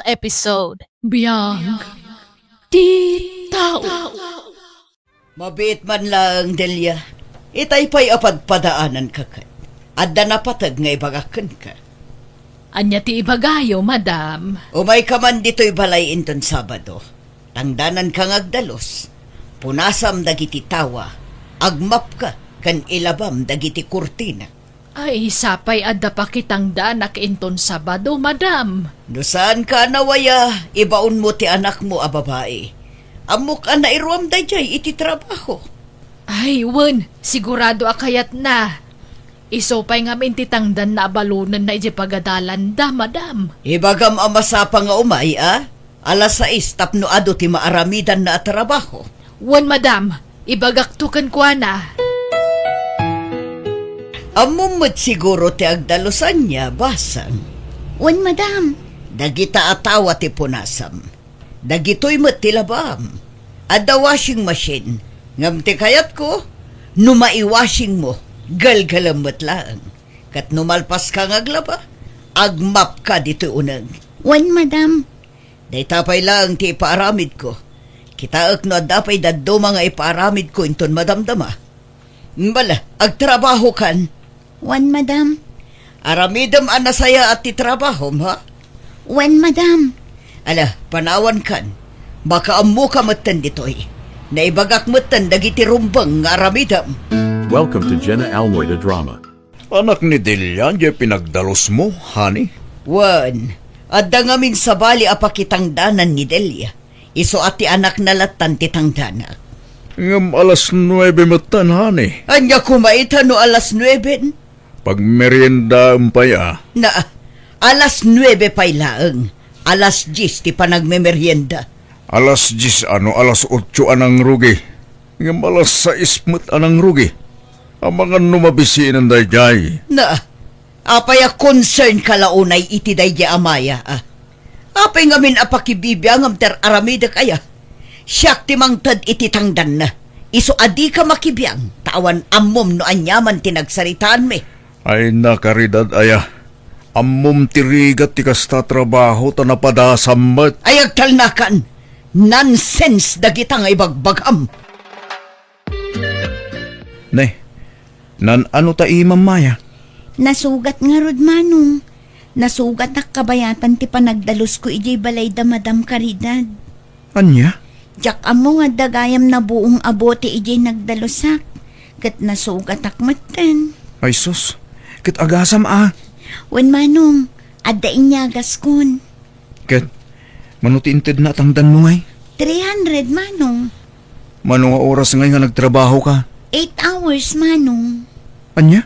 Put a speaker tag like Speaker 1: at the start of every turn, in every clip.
Speaker 1: episode.
Speaker 2: Biyag ti tao.
Speaker 3: Mabit man lang, Delia. Itay pa'y apadpadaanan ka ka. Adda na patag nga ibagakan ka.
Speaker 2: Anya ti ibagayo, madam.
Speaker 3: Umay ka man dito'y balay inton Sabado. Tangdanan kang agdalos. Punasam dagiti tawa. Agmap ka kan ilabam dagiti kurtina.
Speaker 2: Ay, sapay adda pa kitang danak inton Sabado, madam.
Speaker 3: No saan ka nawaya, ibaon mo ti anak mo a babae. Amok na iruam dayjay iti trabaho.
Speaker 2: Ay, wen, sigurado akayat na. Isopay nga titangdan na abalunan na iti pagadalan da, madam.
Speaker 3: Ibagam amasapa nga umay, Alas 6 tapno ado ti maaramidan na trabaho.
Speaker 2: Wen, madam, ibagaktukan kwa na.
Speaker 3: Amumot siguro ti agdalusan niya, basang.
Speaker 4: Wan, madam.
Speaker 3: Dagita atawa ti punasam. Dagito'y mat ti labam. Adda washing machine. Ngam ti kayat ko, numai-washing mo, galgalam mat lang. Kat numalpas ka ngaglaba, agmap ka dito unang.
Speaker 4: Wan, madam.
Speaker 3: Day tapay lang ti ipaaramid ko. Kitaak no adapay daddo mga ipaaramid ko inton madamdama. Mbala, agtrabaho kan.
Speaker 4: Wan, madam.
Speaker 3: Aramidam anasaya at ti trabaho, ha?
Speaker 4: Wan, madam.
Speaker 3: Ala, panawan kan. Baka amu ka matan ditoy. Naibagak matan dagiti rumbang nga aramidam.
Speaker 5: Welcome to Jenna Almoida Drama.
Speaker 6: Anak ni Delia, di pinagdalos mo, honey?
Speaker 3: Wan, adda ngamin sa bali apakitang danan ni Delia. Iso ati anak na latan titang dana.
Speaker 6: Ngam alas 9 matan, honey.
Speaker 3: Anya kumaita no alas 9?
Speaker 6: Pag merienda umpaya,
Speaker 3: Na, alas 9 pa'y laang. Alas 10 ti panagmemeryenda.
Speaker 6: alas 10 alas 8 anang rugi. Ngam alas 6 mat anang rugi. Ang mga numabisinan dayjay.
Speaker 3: Na, apaya concern kalaunay iti dayja amaya, Apay ngamin apakibibiyang am ter aramida kaya. Siyak ti mangtad iti tangdan na. Iso adi ka makibiyang, tawan ammom no anyaman tinagsaritaan me.
Speaker 6: Ay nakaridad aya. Ammom tirigat ti kasta trabaho ta napadasammat.
Speaker 3: Ay agtalnakan, nonsense dagita nga ibagbagam.
Speaker 6: Ne, nan ano ta imam Maya?
Speaker 4: Nasugat nga rod, manong. Nasugat ak kabayatan ti panagdalos ko ijay balay da Madam Caridad.
Speaker 6: Anya?
Speaker 4: Jak amo nga dagayam na buong abote ijay nagdalosak. Kat nasugat ak matan.
Speaker 6: Ay sus, kit agasam
Speaker 4: Wan, manong. Adda inyagas kun.
Speaker 6: Ket, manutinted na tangdan mo ngay.
Speaker 4: 300, manong.
Speaker 6: Manong oras ngay nga nagtrabaho ka?
Speaker 4: 8 hours, manong.
Speaker 6: Anya?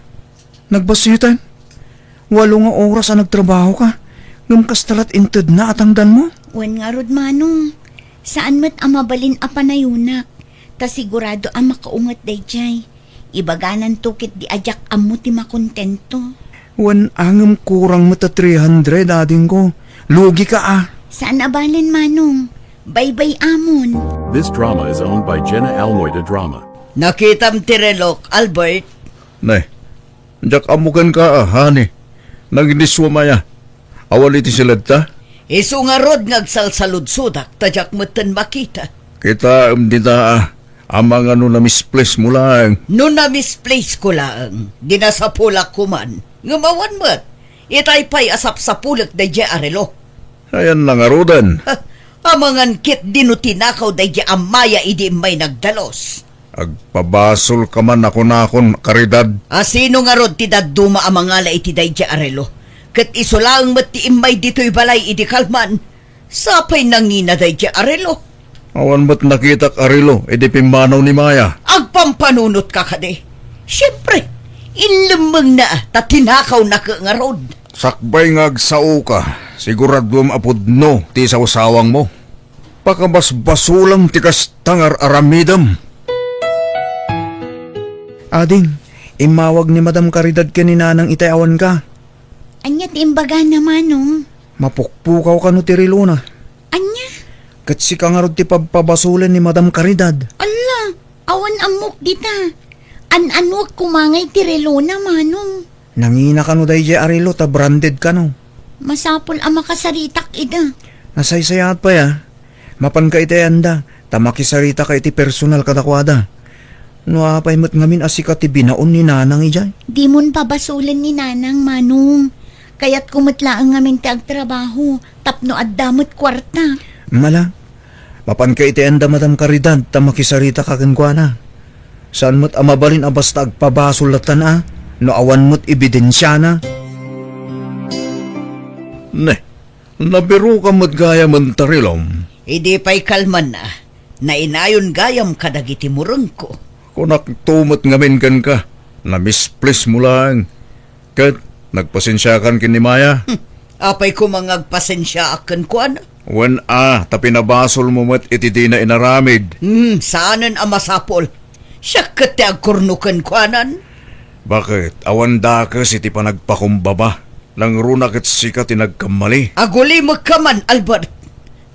Speaker 6: Nagbasitan? 8 nga oras ang nagtrabaho ka? Ngam kastalat inted na atangdan mo?
Speaker 4: Wan nga rod, manong. Saan mat amabalin a panayunak? Ta sigurado ang makaungat dayjay. Ibaganan tukit di ajak amo ti makontento.
Speaker 6: Wan angam kurang mata 300 ading ko. Lugi ka
Speaker 4: Saan abalin, manong? Bye-bye amon.
Speaker 5: This drama is owned by Jenna Almoida Drama.
Speaker 3: Nakitam tirelok, Albert.
Speaker 6: Nay, jak amugan ka hani. Naginiswa maya. Awal iti silad ta?
Speaker 3: Iso nga rod ngagsalsaludsudak, tajak matan makita.
Speaker 6: Kita dita amang ano na misplace mo lang.
Speaker 3: No na misplace ko lang, ginasapulak ko man. Ngumawan mo't, itay pa'y asap sa pulak da dya arelo.
Speaker 6: Ayan lang arudan.
Speaker 3: Amangan kit dinutinakaw da dya amaya idi may nagdalos.
Speaker 6: Agpabasol ka man ako na akong Caridad.
Speaker 3: Sino nga rod ti daduma amangala iti da dya arelo. Kat iso lang mati imay dito'y balay idi kalman. Sapay nangina da dya arelo.
Speaker 6: Awan ba't nakita karilo, edi pimanaw ni Maya.
Speaker 3: Agpampanunot ka kade. Siyempre, inlumang na tatinakaw na ka nga rod.
Speaker 6: Sakbay nga agsao ka, sigurado apod no, ti sa usawang mo. Pakabasbasulang ti kastangar aramidam. Ading, imawag ni Madam Caridad kaninanang itayawan ka.
Speaker 4: Anya ti imbaga na, manong.
Speaker 6: Mapukpukaw ka no ti Rilona.
Speaker 4: Anya?
Speaker 6: Kat si kangarod ti pagpabasulan ni Madam Caridad.
Speaker 4: Ala, awan amok dita. An-ano kumangay ti relona, manong.
Speaker 6: Nangina ka no dayjay arilo ta branded ka no.
Speaker 4: Masapol ang makasaritak ida.
Speaker 6: Nasaysayat pa ya. Mapan ka iti anda, tamakisarita ka iti personal kadakwada. No apay mo't ngamin asikat ti binaon ni nanang ijay.
Speaker 4: Di mon pabasulan ni nanang, Manong. Kaya't kumatlaang ngamin ti agtrabaho, tapno addamot kwarta.
Speaker 6: Mala, mapan ka iti anda Madam Caridad, tamakisarita ka kenkwana. Saan mo't amabalin basta agpabasulatan no awan mo't ebidensya na. Ne, nabiro ka mo't gaya man tarilom.
Speaker 3: Idi pa'y kalman na. Nainayon gayam kadagiti murang ko.
Speaker 6: Kunak tumot ngamin kan ka, na misplace mo lang. Kat, nagpasensya kan kini Maya.
Speaker 3: Apay ko mangagpasensya akan kuan.
Speaker 6: Wen tapi nabasol mo mat iti di na inaramid.
Speaker 3: Saanan ang masapol? Siya kati agkurnukan kuanan.
Speaker 6: Bakit? Awan dakas iti panagpakumbaba. Lang runakit sika tinagkamali.
Speaker 3: Aguli magkaman, Albert.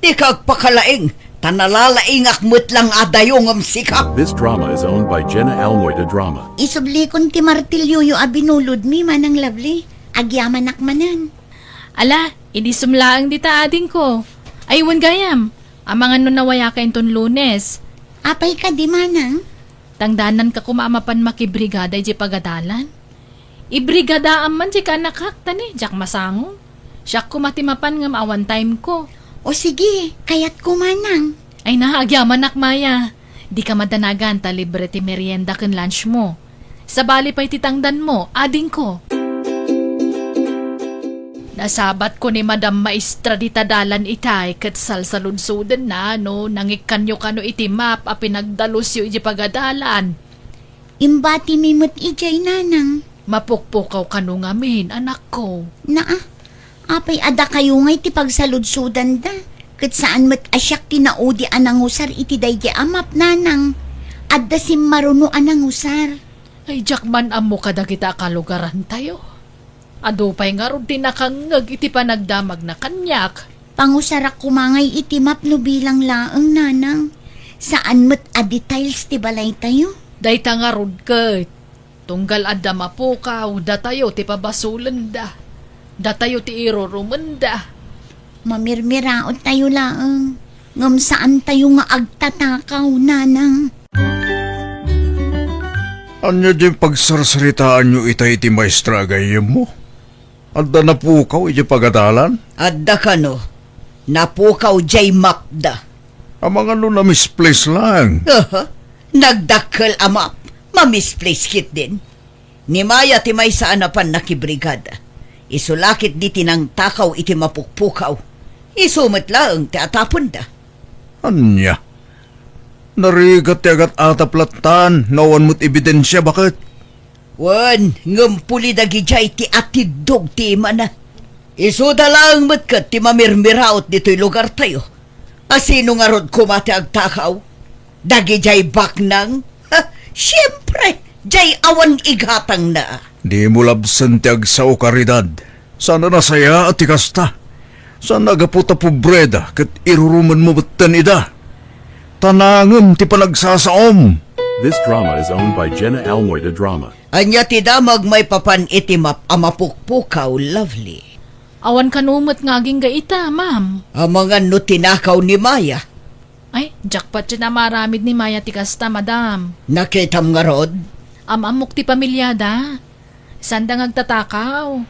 Speaker 3: Di ka agpakalaing. Tanalalaing akmut lang adayong am sikap.
Speaker 5: This drama is owned by Jenna Almoida Drama.
Speaker 4: Isubli kon ti martilyo yu abinulod mi, Manang Lovely. Agyaman akmanan.
Speaker 2: Ala, idi sumlaang dita ading ko. Aywan gayam, amang ano nawaya ka inton Lunes.
Speaker 4: Apay ka di, Manang?
Speaker 2: Tangdanan ka kumamapan makibrigada iti pagadalan. Ibrigada man si kanakakta ni, jak masango. Siya kumatimapan nga maawan time ko.
Speaker 4: O sige, kayat ko, Manang.
Speaker 2: Ay naagyaman Maya. Di ka madanagan ta libre ti merienda ken lunch mo. Sa bali pa'y titangdan mo, ading ko. Nasabat ko ni Madam Maestra di tadalan itay ket salsaludsudan na no nangikkanyo kano iti map a pinagdalus yu iti pagadalan.
Speaker 4: Imbati mi mo't ijay, Nanang.
Speaker 2: Mapukpukaw kano ngamin, anak ko.
Speaker 4: Apay ada kayo ngay ti pagsaludsudan da. Ket saan mo't asyak tinaudi anangusar iti daydi amap, Nanang. Adda sim maruno anangusar.
Speaker 2: Ay jakman amo kadagita kalugaran tayo. Ado pa'y nga ron tinakangag iti panagdamag na kanyak.
Speaker 4: Pangusarak kumangay iti map no bilang laang, Nanang. Saan mo't adetails ti balay tayo?
Speaker 2: Dayta nga ron ket. Tunggal adda mapukaw, datayo ti pabasulan da. Datayo ti iruruman da.
Speaker 4: Mamirmiraot tayo laang. Ngam saan tayo nga agtatakaw, Nanang.
Speaker 6: Anya di pagsarsaritaan nyo itay iti maestra gayem mo? Adda na pukaw iti pagadalan?
Speaker 3: Adda ka no. Napukaw jay mapda.
Speaker 6: Amang ano na misplace lang.
Speaker 3: Nagdakkel amap. Mamisplace kit din. Ni Maya ti may saan na pan nakibrigada. Isulakit di tinang takaw iti mapukpukaw. Isumit lang ti atapon da.
Speaker 6: Anya? Narigat ti agat ataplatan, nawan mo't ebidensya, bakit?
Speaker 3: Wan, ngampuli dagi jay ti atidog ti mana. Isuda lang matkat ti mamirmiraot dito'y lugar tayo. Asino nga rod kumati agtakaw? Dagi jay baknang? Siyempre, jay awan igatang na.
Speaker 6: Di mo labsan ti agsaw Caridad. Sana nasaya at ikasta. Sana agaputa pobreda kat iruruman mo batan ida. Tanangam ti panagsasaom.
Speaker 5: This drama is owned by Jenna Almoida Drama.
Speaker 3: Anya ti damag may papan itimap amapukpukaw, Lovely.
Speaker 2: Awan kanumot ngaging gaita, ma'am.
Speaker 3: Ang mga no tinakaw ni Maya.
Speaker 2: Ay, jackpot siya na maramid ni Maya tikasta, madam.
Speaker 3: Nakitam nga rod?
Speaker 2: Amok ti pamilyada. Sanda ngagtatakaw.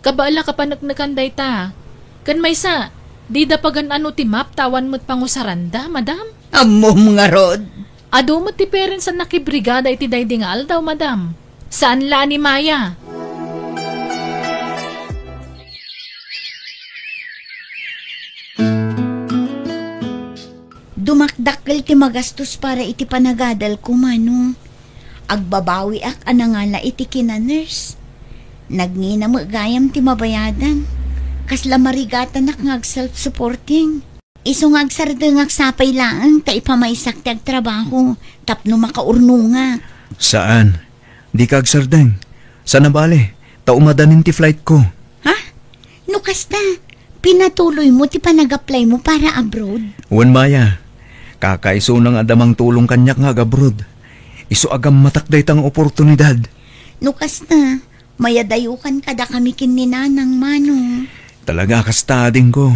Speaker 2: Kabaala ka panagnakanday ta. Kan may sa, di da pagan ano ti map tawan mo't pangusaranda, madam.
Speaker 3: Amom nga rod?
Speaker 2: Ado mo't ti parents sa nakibrigada iti daydingal daw, madam. Saan la ni Maya?
Speaker 4: Dumakdakkel ti magastos para iti panagadal ko, Manong. Agbabawi ak anangala iti kinaners. Nagnina mo gayam ti mabayadan. Kasla marigatan ak ngag self-supporting. Iso ngag sardengak sapay laang ta ipamaysak ti agtrabaho tapno makaurno nga.
Speaker 6: Saan? Di kag sardeng. Sana bale? Taumadanin ti flight ko.
Speaker 4: Ha? No kasta, pinatuloy mo ti panag-apply mo para abroad?
Speaker 6: Wan Maya, kakaiso nang adamang tulong kanyak nga abroad. Iso agam matakday tang oportunidad.
Speaker 4: No kasta, mayadayukan kada kami kin ni Nanang, Manong.
Speaker 6: Talaga kastading ko.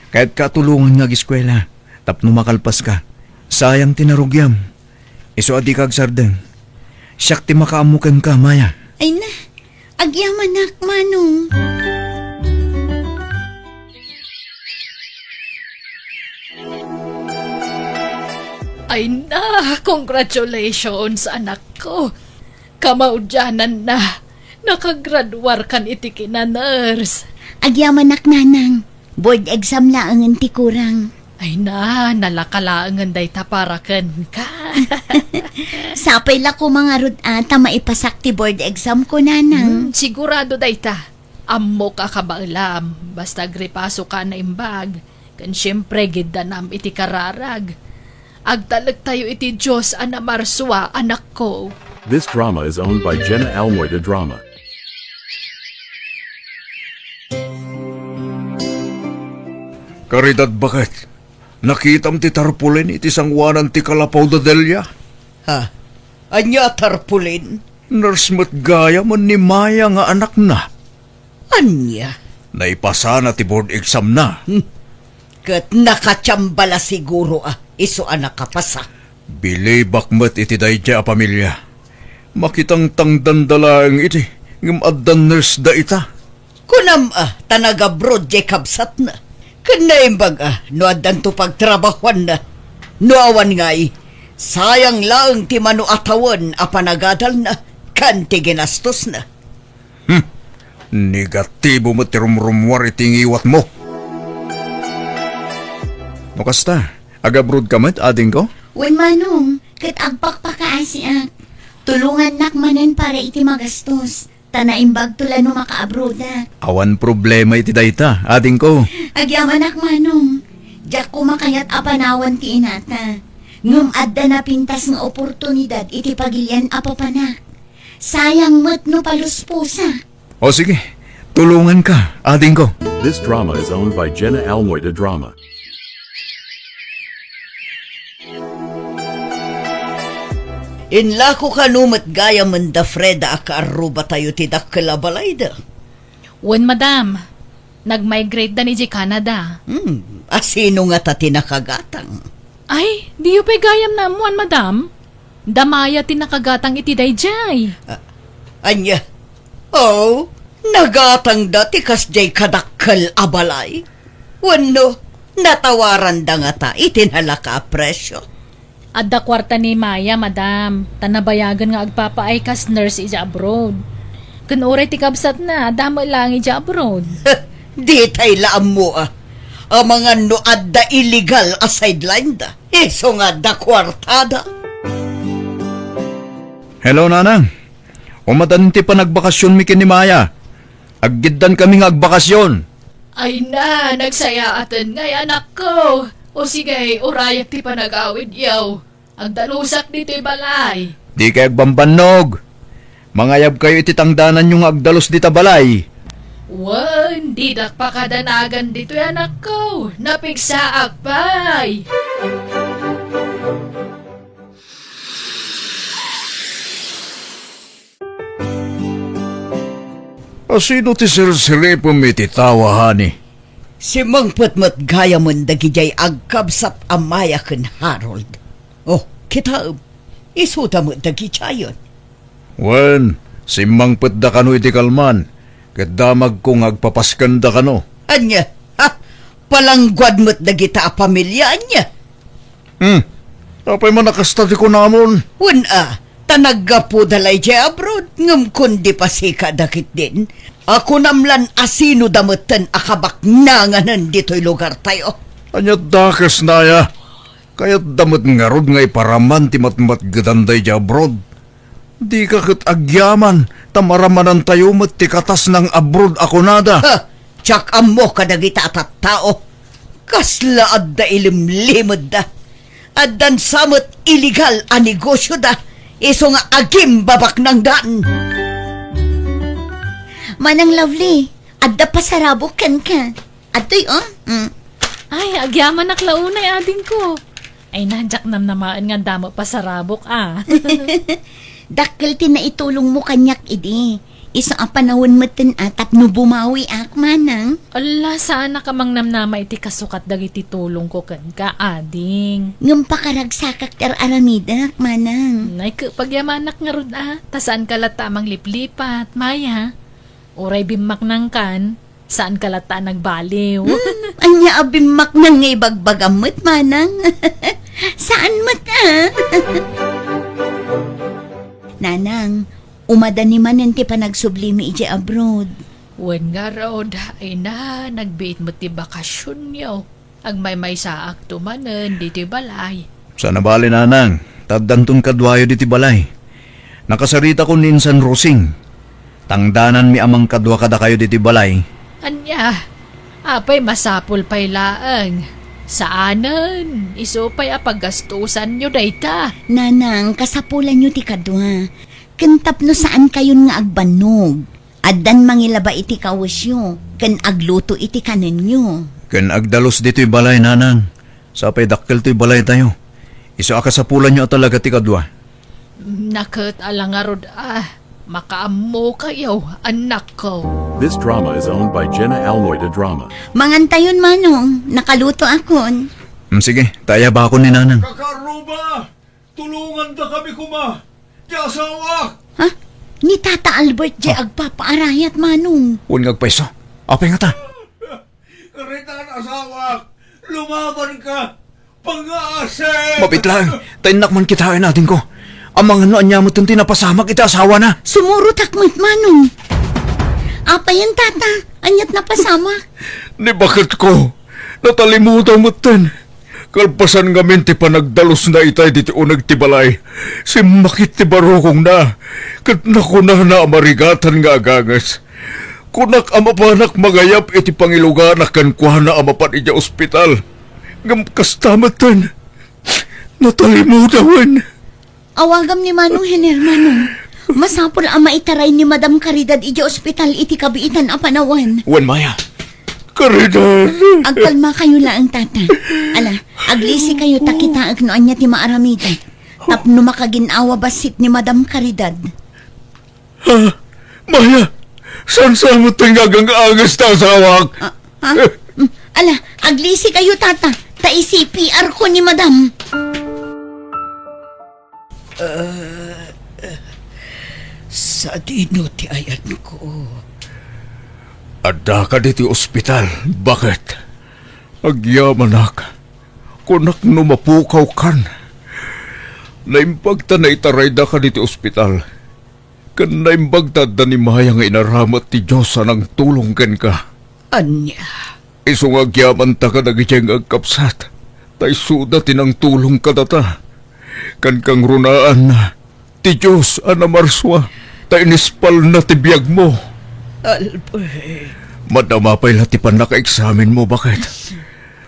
Speaker 6: Kahit katulungan nga giskwela, tapno makalpas ka. Sayang tinarugyam. Iso adi kag sardeng. Siyak ti makaamukan ka, Maya.
Speaker 4: Ay na, agyaman nak, Manong.
Speaker 2: Ay na, congratulations anak ko. Kamaudyanan na. Nakagraduar kan iti kina nurse.
Speaker 4: Agyaman nak, Nanang. Board exam lang ang ti kurang.
Speaker 2: Ay na, nalakalaangan day taparakan ka.
Speaker 4: Sapay la ko mga rod ata maipasak ti board exam ko, Nanang.
Speaker 2: Sigurado day ta. Ammo ka kabailam. Basta gripaso ka na imbag. Kan syempre gidanam iti kararag. Agtalag tayo iti Diyos ana marswa, anak ko.
Speaker 5: This drama is owned by Jenna Almoida Drama.
Speaker 6: Karidad bakit? Nakitam ti tarpulin iti sangwanan ti Kalapaw da Delia?
Speaker 3: Ha? Anya tarpulin?
Speaker 6: Nurse mat gaya man ni Maya nga anak na.
Speaker 3: Anya?
Speaker 6: Naipasana ti board exam na.
Speaker 3: Kat nakatsambala siguro iso anak kapasa.
Speaker 6: Bilay bakmat iti dayja a pamilya. Makitang tangdandalaang iti. Ngam addan nurse da ita.
Speaker 3: Kunam tanaga bro Jacobsat na. Kanaimbag no addan to pagtrabahuan na. No awan ngay. Sayang lang ti mano atawan apanagadal na. Kanti ginastos na.
Speaker 6: Negatibo mo ti rumrumwar iti ngiwat mo. Makasta, agabrod ka mat ading ko?
Speaker 4: Wen Manong, kat agpak pa kaasiak. Tulungan nak manen para iti magastos. Tanaimbag tula no makaabroda.
Speaker 6: Awan problema iti dayta, ading ko.
Speaker 4: Agyaman nak, Manong. Diyak ko makayat apanawan ti inata. Ngum adda na pintas ng oportunidad iti pagilyan apapanak. Sayang mo't no paluspusa.
Speaker 6: O sige, tulungan ka, ading ko.
Speaker 5: This drama is owned by Jenna Almoida Drama.
Speaker 3: Inlako kanumat gaya man da Freda akaaruba tayo ti dakalabalay da.
Speaker 2: Wen madam, nag-migrate da ni J. Canada.
Speaker 3: Asino nga ta tinakagatang?
Speaker 2: Ay, di yu pa'y gayam na muan madam. Damaya tinakagatang iti dayjay.
Speaker 3: Anya? Oh, nagatang dati kas jay kadakkel abalay. Wano, natawaran da nga ta itinhalaka presyo.
Speaker 2: Adda kwarta ni Maya, madam. Tanabayagan nga agpapaay kas nurse ija abroad. Kun oray ti kabsat na, damo lang ija abroad.
Speaker 3: Di tay laam mo Ang mga no adda illegal a sideline da. Iso nga da kwartada.
Speaker 6: Hello, nanang. Umadan ti pa nagbakasyon mi kin ni Maya. Aggiddan kami nga agbakasyon.
Speaker 2: Ay na, nagsaya atan ngay anak ko. O sige, urayat ti panag-awid yaw. Ang dalusak dito'y balay.
Speaker 6: Di kay agbambannog. Mangayab kayo iti tangdanan yung agdalos di tabalay.
Speaker 2: Wan, di dakpakadanagan dito'y anak ko. Napigsaak pa'y.
Speaker 6: Sino ti sirsiri pumiti-tawa, hani?
Speaker 3: Si Mang Putmat gaya man dagijay agkabsat amaya ken Harold. Oh, kita isuta mo dagijayon.
Speaker 6: Wen, simmangpet da kano iti kalman. Kadamag kong agpapaskan da kano.
Speaker 3: Anya, palanggwad mo't dagita a pamilya anya.
Speaker 6: Apay man nakastadi ko namon.
Speaker 3: Wen tanagga po dalay jay abroad. Ngam kundi pasika dakit din. Ako namlan asino damutan akabak nanganan dito'y lugar tayo.
Speaker 6: Anyat dakas na ya. Kaya't damot nga rod nga iparaman ti matmat gadanday di abroad. Di ka kat agyaman, tamaramanan tayo mat ti katas ng abroad ako nada.
Speaker 3: Tsak amo ka dagita at tao. Kasla adda ilimlimod da. Addan samot illegal a negosyo da. Iso nga agim babak ng daan.
Speaker 4: Manang lovely, adda pa sarabok kan ka. Atoy,
Speaker 2: Ay, agyaman naklaunay ading ko. Ay, nandiyak namnamaan nga damo pasarabok
Speaker 4: Dakkel ti na itulong mo kanyak idi. Isa a panahon maten atap no bumawi ak manang.
Speaker 2: Ala, saan ka mang namnama iti kasukat dagiti tulong ko kan ka, ading.
Speaker 4: Ngam pakaragsakak ter aramida ak manang.
Speaker 2: Nay, pagyamanak nga rod tasaan ka lata mang liplipat, Maya. Uray bimak nang kan, saan ka lata nagbaliw.
Speaker 4: Anya abimak na nga ibagbagamot manang. Saan mata? Nanang, umadan ni manente pa nagsublimi iti abroad.
Speaker 2: Wen nga rod, ay na, nagbiit mo ti bakasyon yaw. Agmay-may saak tumanen, di ti balay.
Speaker 6: Sana bali nanang, tadantun kadwayo diti balay. Nakasarita ko ninsan Rosing. Tangdanan mi amang kadwa kada kayo diti balay.
Speaker 2: Anya, apay masapul pay laang. Saanan, isupay apagastusan nyo dayta.
Speaker 4: Nanang, kasapulan nyo ti kadwa. Kentap no saan kayon nga agbanog. Addan mangilaba iti kawasyo. Ken agluto iti kanen nyo.
Speaker 6: Ken agdalos dito'y balay nanang. Sapay dakkel to'y balay tayo. Iso akasapulan nyo talaga ti kadwa.
Speaker 2: Nakat alangarod makaammo kayo, anak ko.
Speaker 5: This drama is owned by Jenna Almoida Drama.
Speaker 4: Mangantayon manong, nakaluto akon.
Speaker 6: Sige, taya ba ako ni nanang?
Speaker 1: Kakaruba! Tulungan da kami kuma! Di asawa!
Speaker 4: Ha? Ni Tata Albert di agpapaarayat manong.
Speaker 6: Huwag ngagpaiso. Apay nga ta.
Speaker 1: Karitan asawa! Lumaban ka! Pang-aasay!
Speaker 6: Mapit lang. Tainak man kitain natin ko. Ang mga noan mo tunti na pasamak iti asawa na.
Speaker 4: Sumurot akmat manong. Apa yan tata? Anyat na pasama?
Speaker 6: Ni bakit ko? Natalimutan mo ten. Kalpasan ngamin ti panagdalos na itay diti unag ti balay. Si makit ti barokong na. Kat naku na amarigatan nga agangas. Kunak amapanak magayap iti pangiluganak kan kuha na amapan iti ospital. Ngam kastamatan. Natalimutan.
Speaker 4: Awagam ni Manong Hener Manong. Masapol ama itaray ni Madam Caridad iti ospital iti kabiitan a panawan.
Speaker 6: Wen Maya. Caridad.
Speaker 4: Agkalma kayo laang tata. Ala, aglisi kayo takitaag no anya ti maaramida. Tapno makaginawa basit ni Madam Caridad.
Speaker 6: Ha? Maya, saan sa mo tingagang agas ta asawak?
Speaker 4: Ha? Ala, aglisi kayo tata. Ta-CPR ko ni Madam.
Speaker 3: Sa dino ti ayan ko.
Speaker 6: Ada ka diti ospital. Bakit? Agyamanak. Kunak no mapukaw kan. Naimbagta na itaray da ka diti ospital. Kan naimbagta da ni Maya nga inaramat ti Diyos anang tulong ken ka.
Speaker 3: Anya,
Speaker 6: Isong agyaman ta ka nagitiyang agkapsat. Tay suda tinang tulong ka data. Kan kang runaan na. Ti Diyos anamarswa. Tay nispal na ti biyag mo.
Speaker 3: Albert.
Speaker 6: Madamapay lati pa naka-examen mo, bakit?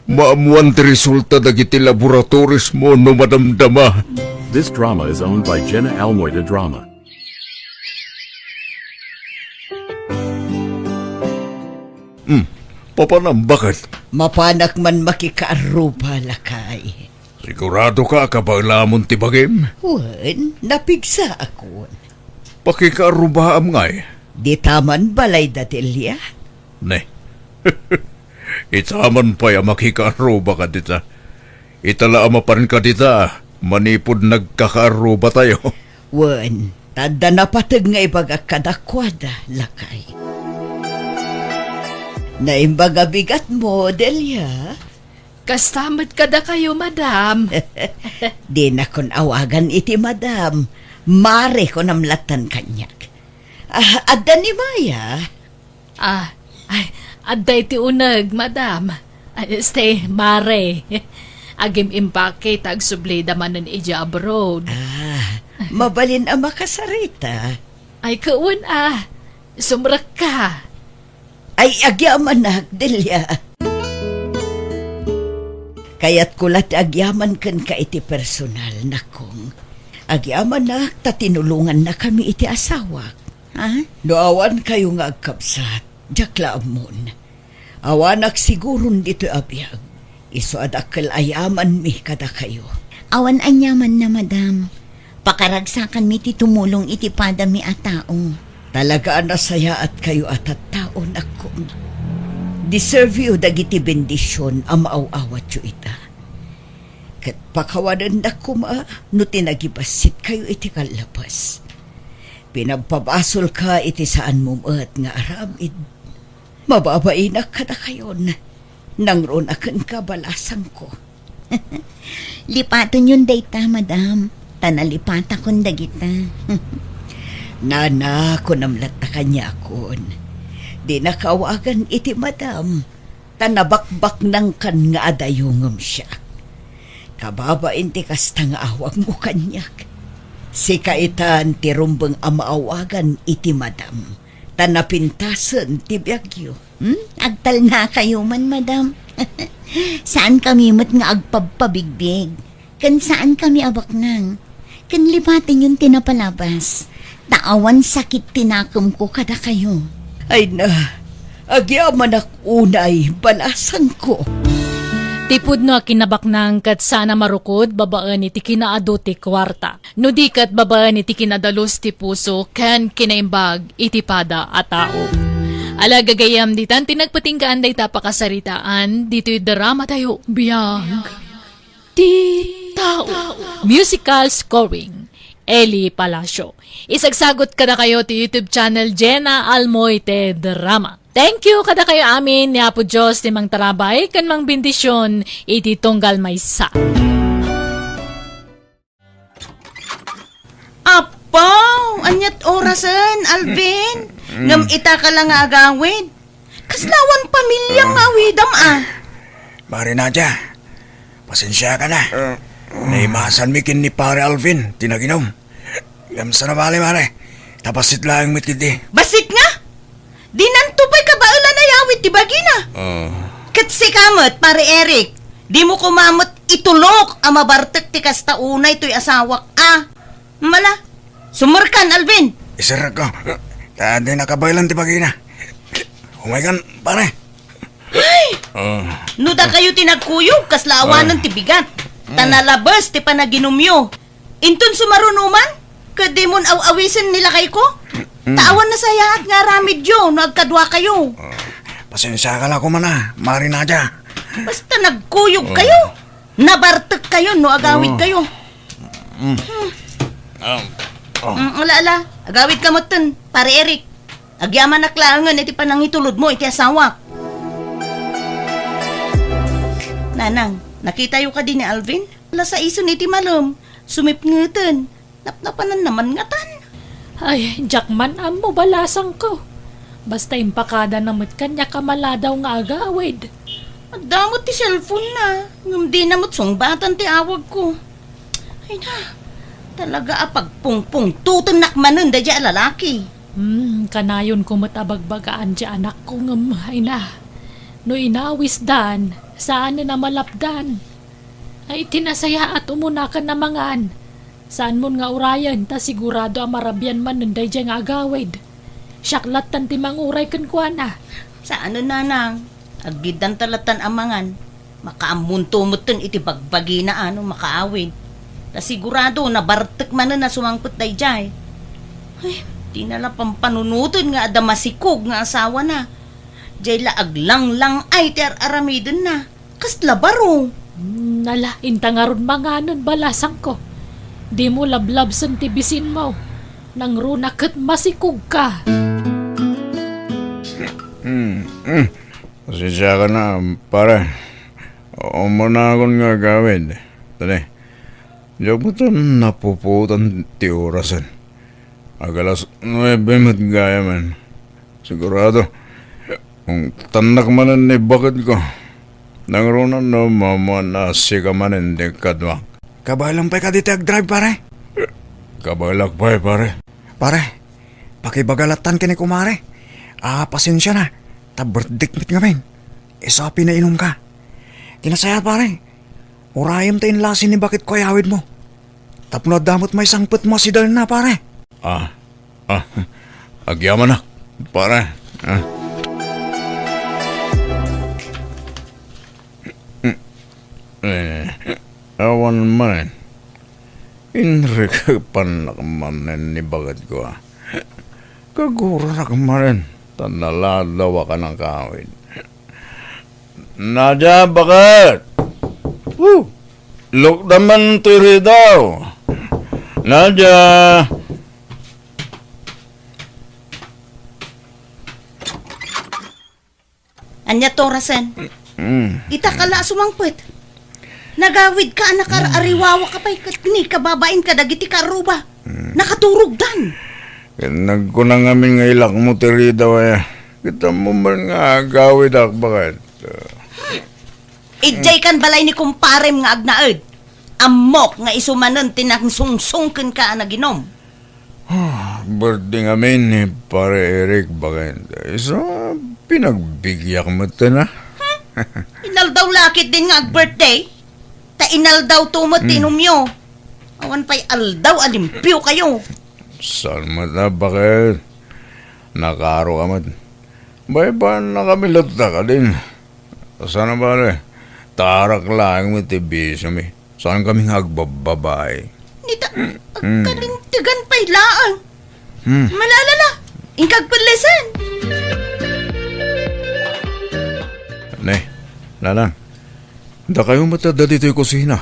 Speaker 6: Maamuan ti resulta dagiti laboratories mo no madamdama.
Speaker 5: This drama is owned by Jenna Almoida Drama.
Speaker 6: Papanam, bakit?
Speaker 3: Mapanak man makikaaruba lakay.
Speaker 6: Sigurado ka kabaglamon ti bagim?
Speaker 3: Wen, napigsa ako.
Speaker 6: Pakikarubaam ngay.
Speaker 3: Di taman balay datilya.
Speaker 6: Ne. Itaman pa ya makikaruba ka dita. Italaamapan ka dita. Manipod nagkakaruba tayo.
Speaker 3: Wen, tanda na patag nga ibagak kadakwada lakay. Naimbaga bigat mo, Delia.
Speaker 2: Kastamad kada kayo, madam.
Speaker 3: Di na kon awagan iti madam. Mare ko namlatan kanyak. Adda ni Maya.
Speaker 2: Aday ti unag, madam. Stay, mare. Agim impake tag sublida manan ija abroad.
Speaker 3: Mabalin ang makasarita.
Speaker 2: Ay, kawan sumrak ka.
Speaker 3: Ay, agyaman na, Delia. Kaya't kulat agyaman kan ka iti personal na kong. Agyaman na, tatinulungan na kami iti asawa.
Speaker 4: Ha?
Speaker 3: Noawan kayo nga agkapsat, jakla amon. Awanak sigurun dito abiyag. Iso adakal ayaman mi kada kayo.
Speaker 4: Awan anyaman na Madam. Pakaragsakan mi ti tumulong iti pada mi a tao.
Speaker 3: Talaga nasaya at kayo at taon ako. Deserve you dagiti bendisyon ang maaw-awat yu ita. Kat pakawanan na kuma no tinagibasit kayo iti kalapas. Pinagpabasol ka iti saan mo at nga aramid. Mababain na ka na kayon. Nangron akan kabalasan ko.
Speaker 4: Lipaton yun dayta, madam. Tanalipata kon dagita.
Speaker 3: Nana, kunamlat na kanya akon. Di nakawagan iti madam. Tanabakbak ng kan nga adayungam siya. Kababain ti kasta nga awag mo kanyak. Si kaitan ti rumbeng amaawagan iti madam. Tanapintasan ti biyagyo.
Speaker 4: Agtal na kayo man, madam. Saan kami mat nga agpabpabigbig? Kan saan kami abak nang? Kan lipatin yung tinapalabas. Taawan sakit tinakam ko kada kayo.
Speaker 3: Ay na, agyaman ak unay balasan ko.
Speaker 2: Tipod no kinabaknang kat sana marukod babaan iti kinaado ti kwarta. No di kat babaan iti kinadalos ti puso ken kinaimbag iti pada a tao. Alagagayam ditan tinagpatinggaan day tapakasaritaan dito'y drama tayo biyag. Ti tao. Musical scoring. Eli Palacio. Isagsagot kada kayo ti YouTube channel Jenna Almoite Drama. Thank you kada kayo amin ni Apo Diyos ni Mang Tarabay kan Mang Bendisyon iti tunggal maysa.
Speaker 7: Apaw! Anyat orasan, Alvin? Ngam ita ka lang nga agawid. Kaslawan pamilyang awidam
Speaker 6: Mari Nadia, pasensya ka na. Naimasan mikin ni pare Alvin, tinaginom. Gamsa na bali, mare. Tapasit lang mitidi.
Speaker 7: Basit nga! Di nantupay ka ba ulan na yawid ti bagina? Kat si kamot, pare Eric. Di mo kumamot itulok ang mabartek ti kasta unay to'y asawak Mala, sumurkan, Alvin.
Speaker 6: Isarag ko. Tadi nakabaylan ti bagina. Humaygan, pare.
Speaker 7: Nuda kayo tinagkuyog, kaslaawanan ti bigat. Tanalabas ti panaginumyo. Intun sumarunuman? Kadi mon aw-awisin nila kay ko? Taawan na saya at nga ramid yo, no agkadwa kayo.
Speaker 6: Pasensya ka lang ko man Mari Nadia.
Speaker 7: Basta nagkuyog kayo. Nabartek kayo, no agawid kayo. Ala, agawid ka mo tun, pare Eric. Agyaman na klaangan iti panangitulod mo, iti asawak. Nanang, nakita yu ka din ni Alvin? Wala sa ison iti malom, sumipngeten. Napnapanan naman nga tan.
Speaker 2: Ay, Jackman, amo balasang ko. Basta impakada namit kanya kamala daw nga agawid.
Speaker 7: Magdamot ti cellphone na. Ngam di namot sungbatan ti awag ko. Ay na, talaga apagpungpung tutun nakmanon da dya lalaki.
Speaker 2: Kanayon ko matabagbagaan dya anak ko ngam, ay na. No inawis dan, saan na malapdan? Ay tinasaya at umunakan na mangan. Saan mo nga urayan, ta sigurado ang marabyan man nanday dya nga agawid. Syaklat tan timang uray kan kuha na.
Speaker 7: Sa ano nanang, agidan talatan amangan. Makaamuntumutun iti bagbagi na makaawid. Ta sigurado na bartek man na sumangput day jay. Ay, di nala pampanunuton nga adamasikog nga asawa na. Jay laag lang ay ti aramidon na. Kasla baro.
Speaker 2: Nala, intangaron manganon balasang ko. Di mo lablab san tibisin mo. Nang runakat masikog ka.
Speaker 6: Pasensya ka na, pare. Umuna akong nga gawin. Tani, diyan mo ito napuputan ti orasan. Agalas 9 mat gaya man. Sigurado, kung tanak manan ni bakit ko, nangrunan na mamanasi ka manan di kadwang. Kabalang pa ka dito ag-drive, pare? Kabalak pa pare. Pare, pakibagalatan kini kumare. Pasensya na. Taberdikmit ngamin. Isapi na inom ka. Tinasaya, pare. Urayam tayo lasin ni bakit ko ayawid mo. Tapno damot may sangput mo si Darna, pare. Agyaman na, pare. Awan man. Inre ka panakamanan ni bagat ko. Kagura na kamarin. Tanaladawa ka ng kawin. Nadya, bakit? Look naman tiri daw. Nadya.
Speaker 7: Anya torasen. Ita kala sumangpet. Nagawid ka anak ariwawa ka pa'y ni kababain ka dagiti karuba. Nakaturog dan.
Speaker 6: Nagkunang amin nga ilak mo tiri daw eh. Kita mo man nga gawid ak bakit?
Speaker 7: Ijay kan balay ni kumparem nga agnaed. Amok nga isumanan tinangsungsungken ka naginom.
Speaker 6: Birthday ngamin ni pare Eric bakit? So, pinagbigyak mo ito na.
Speaker 7: Inal daw lakit din nga ag-birthday. Ta inal daw tumot tinumyo. Awan pa'y aldaw alimpyo kayo.
Speaker 6: Saan mo na bakit? Nakaro ka mo. Bay ba nakamilat na ka din? Sana ba rin? Tarak lang mo tibisyo mi. Saan kami hagbababay?
Speaker 7: Nita, kalintigan pa'y laang. Malalala, ingkag palisan.
Speaker 6: Ne, lalang. Da kayo matada dito yung kusina.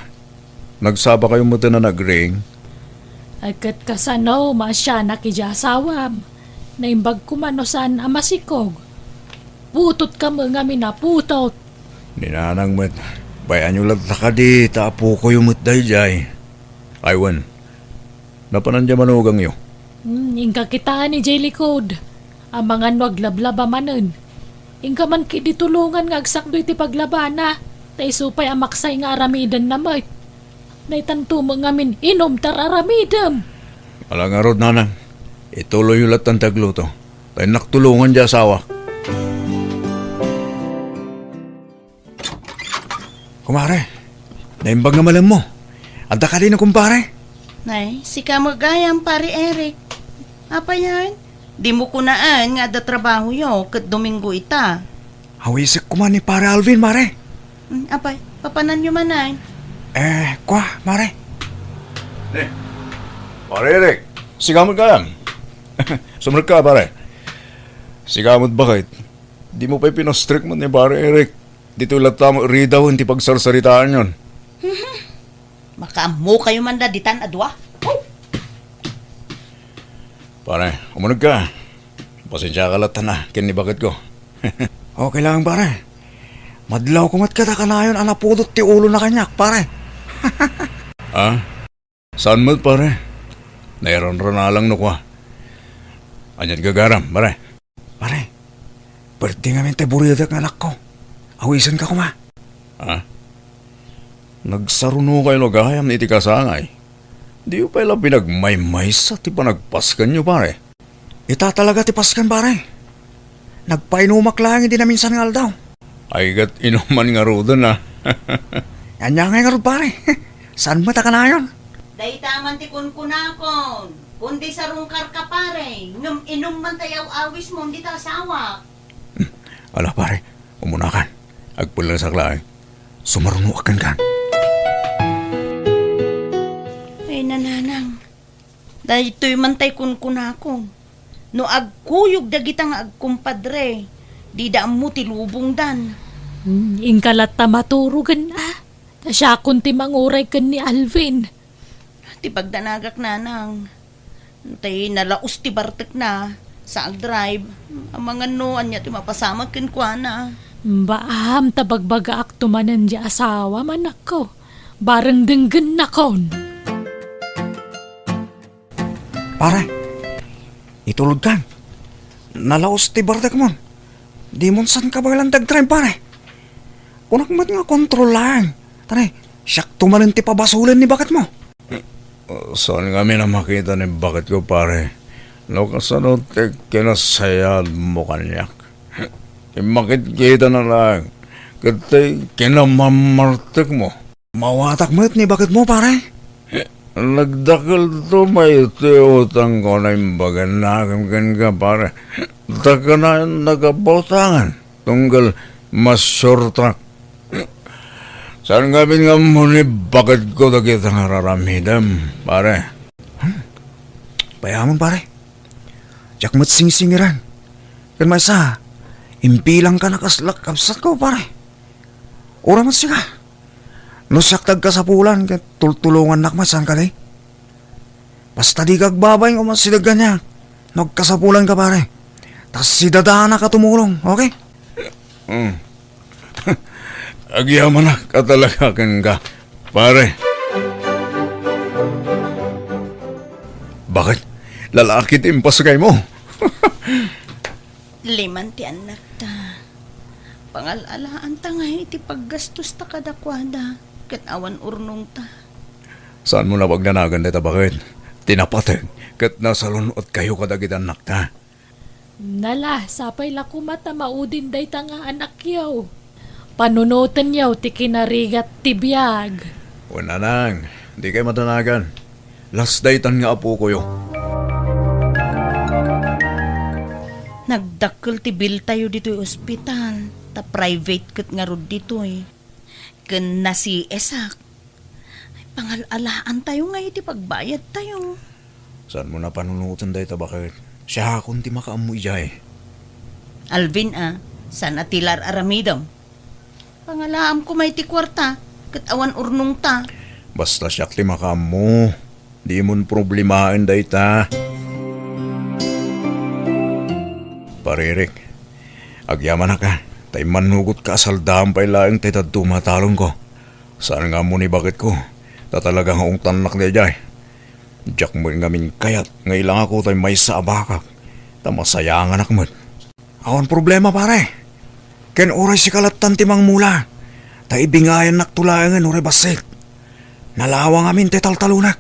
Speaker 6: Nagsaba kayo mata na nag-ring.
Speaker 2: Agkat kasano, masya nakijasawam. Naimbag kumano saan amasikog. Putot ka mga minaputot.
Speaker 6: Ninanang mat. Bayan nyo lang ka di. Tapo ko yung matday jay. Aywan. Napanandya manugang yo.
Speaker 2: Ingka kita ni Jelly Code. Ang mga nwaglablaba manen. Ingka man kiditulungan nga agsakdo iti paglabana. Tay supay amaksay nga aramidan na mat. Naitanto mga min inom tararamidam.
Speaker 6: Alang nga rod nanang. Ituloy yung latang tagluto. Tayo naktulungan dya asawa. Kumare, naimbag na malam mo. Anda ka din na kumpare.
Speaker 7: Nay, si ka magayam pare Eric. Apa yan? Di mo kunaan nga da trabaho yo kat Domingo ita.
Speaker 6: Hawisik ko man ni pare Alvin, mare.
Speaker 7: Apay, papanan nyo manay.
Speaker 6: Kwa, mare. Pare Eric, sigamot ka yan. Sumunod ka, pare. Sigamot bakit? Di mo pa'y pinastrict mo ni pare Eric. Dito lang tamo, ridaw, hindi pagsarsaritaan yun.
Speaker 7: Makaamu kayo man da ditan adwa.
Speaker 6: Pare, umunod ka. Pasensya ka latan na, kinibakit ko. Okay lang, pare. Madlaw kumat ka na yun, anapudot ti ulo na kanyak, pare. Saan mo, pare? Nairon na lang nukwa. Anyan gagaram, pare. Pare, birthday nga mente burida ng anak ko. Awisan ka kuma. Nagsaruno kayo lagayam ni iti kasangay. Di ko pala pinagmaymay sa ti pa nagpaskan nyo, pare. Ita talaga ti paskan, pare. Nagpainumak lang hindi na minsan nga daw. Ay gat inuman nga rodo na. Yan nga nga pare. Saan mo taka na yun?
Speaker 7: Day taman ti kunkunakon. Kundi sa rungkar ka pare. Inom man tayaw awis mo, hindi ta asawa.
Speaker 6: Ala pare, umunakan. Agpula sa klaay. Sumaruno akan kan.
Speaker 7: Ay nananang. Dahil ito'y mantay kunkunakon. No agkuyog dagitang agkumpadre. Di daam mo tilubong dan.
Speaker 2: Ingkalat ta maturugan na. Tasya kunti manguray kan ni Alvin.
Speaker 7: Ti pagdanagak nanang. Tay nalaos ti bartek na. Sa agdrive. Ang mga noan niya ti mapasamag kinkwa na.
Speaker 2: Baam tabagbaga ak tumanan di asawa manak ko. Barang denggen na kon.
Speaker 6: Pare, itulog kan. Nalaos ti bartek mo. Di mo saan ka ba lang dagtrim, pare? Kunak mat nga kontrol lang. Tare, siyak tumalan ti pabasulan ni bakit mo. Saan kami na makita ni bakit ko, pare? Nakasano ti kinasayad mo kanyak. Makikita na lang. Katay kinamamartik mo. Mawatak mo ni bakit mo, pare? Nagdakal to may utang ko na yung baganagan ka, pare. Taka na nagabautangan. Tunggal masurtak. Saan gabi nga mo ni bakit ko na kitang raramidam, pare? Payaman, pare. Diyak mo't singsingiran. Kan may sa, impilang ka nakaslak kapsat ko pare. Ura mo siya. Nusaktag ka sa pulan, kat tultulungan nakmasan ka day. Basta di kagbabay ko mas sidag niya. Nagkasapulan ka pare. Tas si dadana ka tumulong, okay?
Speaker 1: Agyaman na ka talaga ka, pare.
Speaker 6: Bakit? Lalaki timpas kay mo.
Speaker 7: Liman ti anak ta. Pangalalaan ta nga iti paggastos ta kadakwada. Kat awan urnong ta.
Speaker 6: Saan mo na pagnanagan dito bakit? Tinapatag, kat nasa lunot kayo kadagit anak ta.
Speaker 2: Nala, sapay lakumat na maudin day ta nga anak yaw. Panunutan yaw ti kinarigat ti biyag.
Speaker 6: Wala nang, di kayo matanagan. Last day tan nga apo ko yo.
Speaker 7: Nagdakkel ti bill tayo dito ospital. Ta private kat nga rod dito eh. Ken na si Esak. Ay, pangalalaan tayo nga iti pagbayad tayo.
Speaker 6: Saan mo na panunutan dito bakit? Siya akong ti makaamoy jay.
Speaker 7: Alvin sana tilar aramidom. Pangalaam ko may ti kwarta. Kat awan urnong ta.
Speaker 6: Basta siya ti makamo. Di mon problemain dayta. Paririk, agyaman na ka. Tay manugot ka asaldam pa'y laing tay tumatalong ko. Saan nga mo ni bakit ko? Tatalagang haong tanak di jay. Diyak mo ngamin kayat. Ngailang ako tay may sa abakak. Tamasayangan akmat. Awan problema pare. Ken oray si kalatan timang mula. Tay bingayan naktulangan oray basik. Nalawang amin tay taltalunak.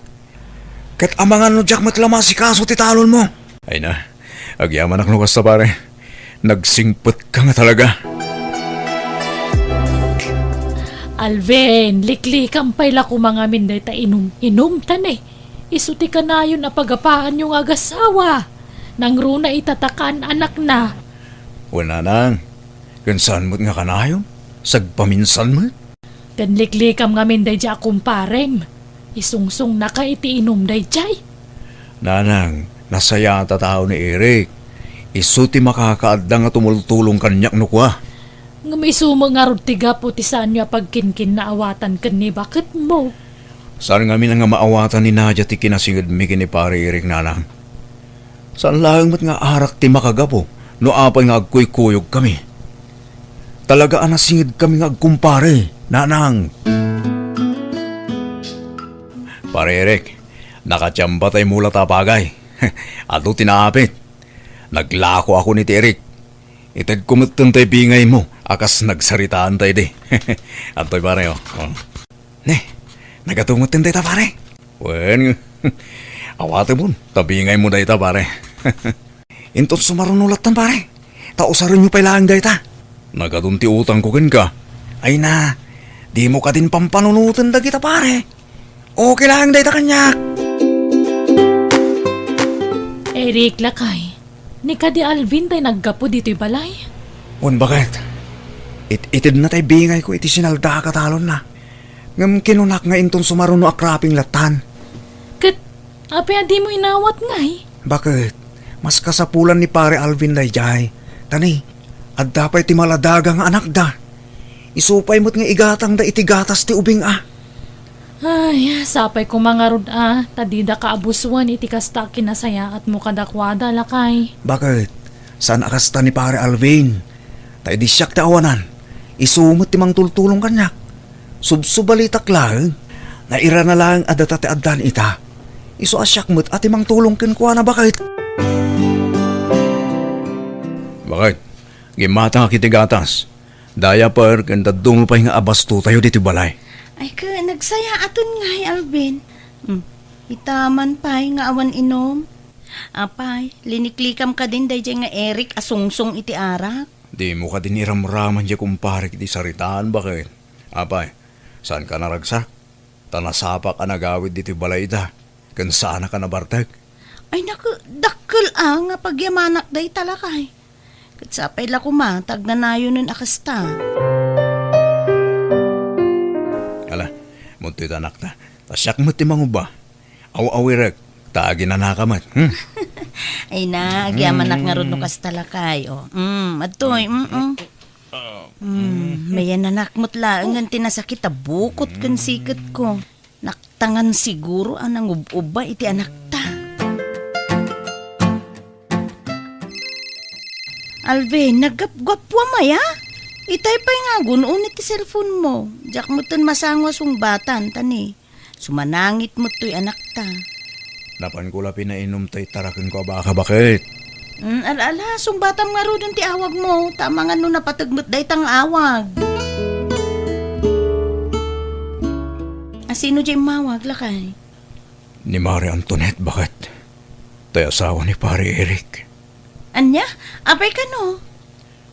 Speaker 6: Ket amangan no diyak matlama si kaso ti talon mo. Ay na, agyaman ak no basta pare. Nagsingpet ka nga talaga.
Speaker 2: Alvin, liklikam pa'y lakumangamin day ta inom tan eh. Isuti ka na yun na pagapaan yung agasawa. Nang runa itatakan anak na.
Speaker 6: Wala nang. Kansan mo't nga kanayon? Sagpaminsan mo?
Speaker 2: Kan liklikam ngamin day dya kumparem. Isungsong na ka iti inom day jay.
Speaker 6: Nanang, nasaya ta tao ni Eric. Isuti makakaadda nga tumultulong kanyak no kwa.
Speaker 2: Ngamisuma nga rod tiga puti saan niya pagkinkin na awatan kan ni bakit mo?
Speaker 6: Saan nga nga maawatan ni Nadia ti kinasigad mi kini pare Eric nanang? Saan lang mat nga arak ti makagapo no apay nga agkuy-kuyog kami? Talaga anasingid kami nga agkumpare, nanang. Pare Eric, nakachamba tay mula tapagay. Ato tinaapit. Naglako ako ni Eric. Itag kumutun tay bingay mo. Akas nagsaritaan tay di. Antoy pare oh. Ne, nagatungutin tay ta pare. Wen, awate mo. Tabingay mo day ta pare. Inton sumarunulat tan pare. Tausaran nyo pailang day ta. Nagatunti utang ko ka. Ay na, di mo ka din pampanunutan da kita pare. Okay lang day ta kanyak.
Speaker 2: Eric lakay, ni ka di Alvin tay naggapo dito'y balay.
Speaker 6: Wen bakit? Itid na tay bingay ko iti sinalda katalon na. Ngam kinunak nga inton sumaruno akraping latan.
Speaker 2: Kat, apya di mo inawat ngay.
Speaker 6: Bakit? Mas kasapulan ni pare Alvin dayjay. Tani, at dapat ti maladaga nga anak da. Isupay mo't nga igatang da iti gatas ti ubing
Speaker 2: Ay, sapay ko mga rod tadida ka abusuan iti kasta kinasaya at mo kadakwada lakay.
Speaker 6: Bakit? Saan akasta ni pare Alvin? Tay di siyak ti awanan. Isumot ti mang tultulong kanyak. Subsubalitak lang. Naira na lang adata ti addan ita. Isu asyak mo't at imang tulong kinkwa na bakit? Bakit? Gimata nga kiti gatas. Daya par kanda dumupay nga abasto tayo diti balay.
Speaker 7: Ay ka, nagsaya aton nga Alvin. Itaman pa'y nga awan inom. Apay, liniklikam ka din day nga Eric asungsong iti arak.
Speaker 6: Di mo ka din iramraman diya kumpare kiti saritaan bakit? Apay, saan ka naragsak? Tanasapa ka nagawid diti balay da. Kan sana ka nabartag?
Speaker 7: Ay naku, dakkel nga pagyamanak day talakay. Katsapay la kumatag na nayo nun akasta.
Speaker 6: Ala, munto'y tanak na. Tasyak mo ti manguba. Aw-awirag, taagi na nakamat.
Speaker 7: Ay na, agyaman nga ron no kas talakay. O, atoy, mayan anak mo't laang tinasakit bukot kan sikat ko. Naktangan siguro anang uba iti anak ta. Alvin, naggapgapwa maya? Itay pa nga gunon iti cellphone mo. Diyak mo ton masangwas yung batan, tani. Sumanangit mo to'y anak ta.
Speaker 6: Napan ko la pinainom tay tarakin ko baka bakit?
Speaker 7: Ala, sumbatam nga ro ti awag mo. Tama nga no napatagmat day tang awag. Sino dyan mawag lakay?
Speaker 6: Ni Maria Antoinette bakit? Tay asawa ni Pare Eric.
Speaker 7: Anya? Apay ka no?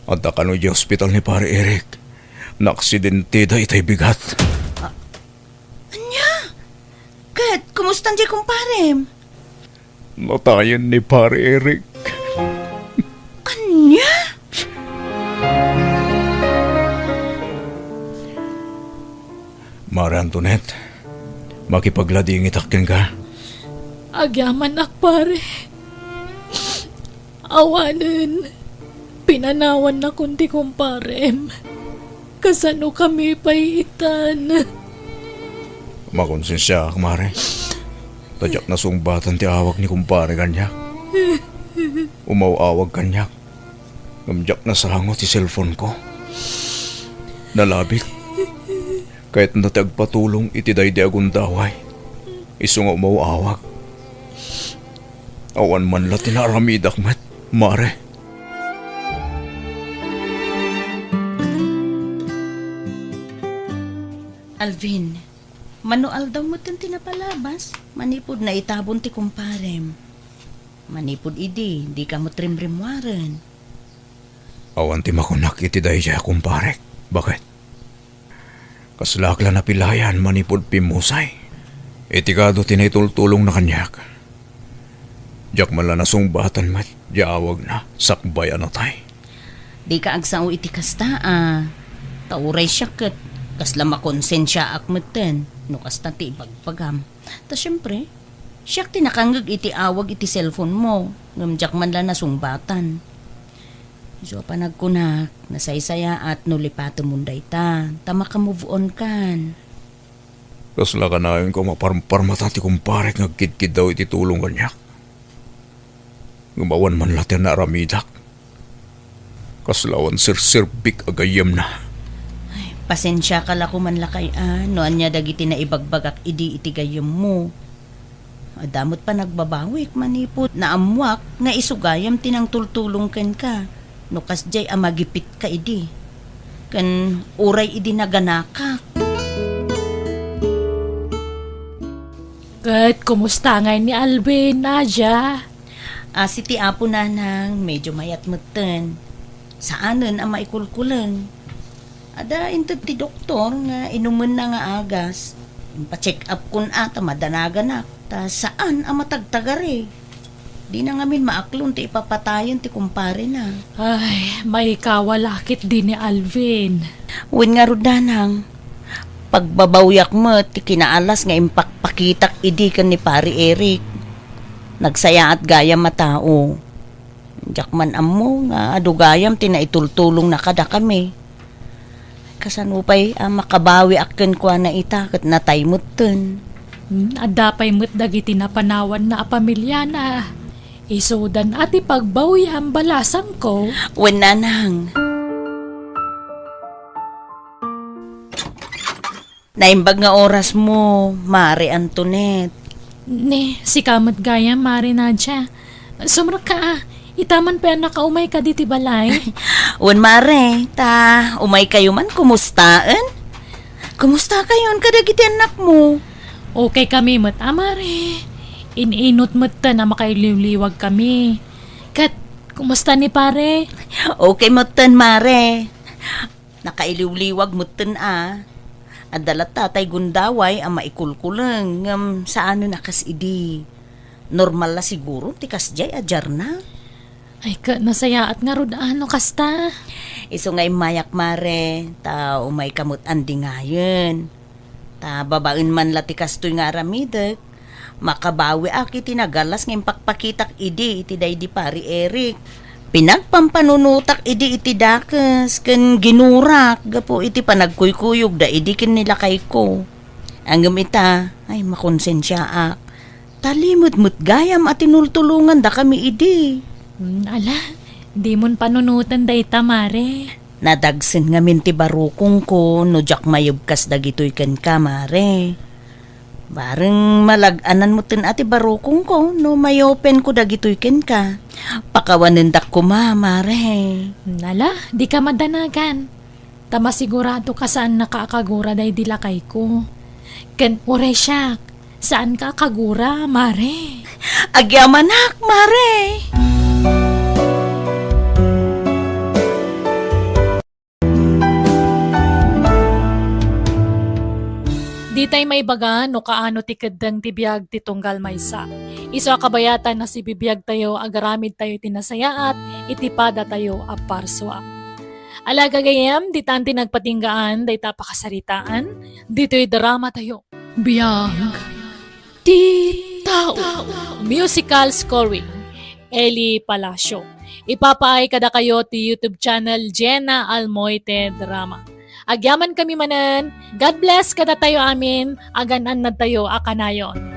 Speaker 6: At kano di hospital ni Pare Eric. Naaksidente da itay bigat.
Speaker 7: Anya? Kat, kumusta dyan kumparem?
Speaker 6: Natayan ni Pare Eric.
Speaker 7: Anya?
Speaker 6: Maria Antoinette, makipaglading itakin ka.
Speaker 2: Agyaman ak pare. Awanan. Pinanawan na kundi kumparem. Kasano kami paitan.
Speaker 6: Makonsensya ak, Mare. Tadyak na sungbatan ti awag ni kumpare kanyak. Umawawag kanyak. Ngamjak na sangot ti cellphone ko. Nalabit. Kahit natagpatulong iti daydi agun daway. Iso nga umawawag. Awan man la tinaramidak mat, Mare.
Speaker 7: Alvin, manual daw mo itong tinapalabas. Manipod na itabon ti kumparem. Manipod idi, di ka mo trimrimwaran.
Speaker 6: Awan ti makunak iti daydi kumpare. Bakit? Kaslakla na pilayan manipod pimusay. Itikado tinaitultulong na kanyak. Diyak mala na sungbatan mat, diawag na, sakbay na tay.
Speaker 7: Di ka agsao iti kasta Tauray siya kat. Kasla makonsensya ak meten. No kasta ti ipagpagam. Ta syempre, siya tinakanggag iti awag iti cellphone mo. Ngamjak man lang na sungbatan. So pa nagkunak, nasaysaya at nulipato munday ta. Tama ka move on kan.
Speaker 6: Kasla ka na yun ko maparmata ti kumpare nga kidkid daw iti tulong kanyak. Gumawan man latin na aramidak. Kaslawan sir-sirbik agayam na.
Speaker 7: Pasensya ka la kuman lakay no anya dagiti na ibagbagak idi iti gayam mo. Adamot pa nagbabawik manipot na amwak nga isugayam tinang tultulong ken ka. No kasjay amagipit ka idi. Ken uray idi naganakak.
Speaker 2: Kat, kumusta ngay ni Alvin, Nadia?
Speaker 7: Si ti apo nanang medyo mayat meten. Saanen ang maikulkulan. Ada intag ti doktor nga inuman na nga agas. Pa-check up kun ata madanagan ta saan ang matagtagari. Di na ngamin maaklon ti ipapatayan ti kumpare na.
Speaker 2: Ay, may kawalakit din ni Alvin.
Speaker 7: Wen nga rudanang, pagbabawyak mo ti kinaalas nga impakpakitak idi kan ni Pare Eric. Nagsaya at gayam matao. Jakman ammo nga adugayam ti naitultulong na kada kami. Kasanupay makabawi akken kwa na ita kat nataymot ten.
Speaker 2: Adapay mo't dagiti na panawan na pamilya na. Isudan ati pagbawi ang balasang ko.
Speaker 7: Wen nanang. Naimbag nga oras mo, Maria Antoinette.
Speaker 2: Ne, si kamat gaya, Mari Nadia. Sumra ka itaman pa nakaumay ka diti balay.
Speaker 7: Wen Mare, umay kayo man, kumustaan? Kumusta kayon kadagiti anak mo?
Speaker 2: Okay kami mat, Mare. Ininot mat na makailiwliwag kami. Kat, kumusta ni pare?
Speaker 7: Okay mo ten, Mare. Nakailiwliwag mo ten Adalat tatay gundaway ang maikulkulang saan nakas idi. Normal la siguro, tikas jay ajar na.
Speaker 2: Ay ka, nasaya at nga ano kasta.
Speaker 7: Iso ngay mayak, Mare, umay kamot andi ngayon. Babaen man latikas to'y nga aramidag. Makabawi aki tinagalas ng pakpakitak idi iti day di pari Eric. Pinagpampanunutak idi iti dakas ken ginurak gapo iti panagkuykuyog da idi ken nila kay ko. Anggam ita ay makonsensya ak. Talimot-mut gayam at tinultulungan da kami idi.
Speaker 2: Ala, di mon panunutan dayta mare.
Speaker 7: Nadagsen nga minti barukong ko no jak mayubkas dagitoy ken ka mare. Bareng malaganan mo tin ati barukong ko no mayopen ko dagitoy ken ka. Pakawanen dak ko mare.
Speaker 2: Ala, di ka madanagan. Tama sigurado ka saan nakakagura day dilakay ko. Ken ure siya, saan ka kagura, mare?
Speaker 7: Agyamanak mare.
Speaker 2: Di tay may baga no kaano ti keddeng ti biag ti tunggal maysa. Iso akabayatan na si bibiyag tayo agaramid tayo tinasayaat itipada tayo a parswa. Alaga gayam di tanti nagpatinggaan day tapakasaritaan dito'y drama tayo. Biag ti tao. Musical scoring Eli Palacio. Ipapaay kada kayo ti YouTube channel Jenna Almoite Drama. Agyaman kami manan. God bless kada tayo amin. Aganan na tayo akanayon.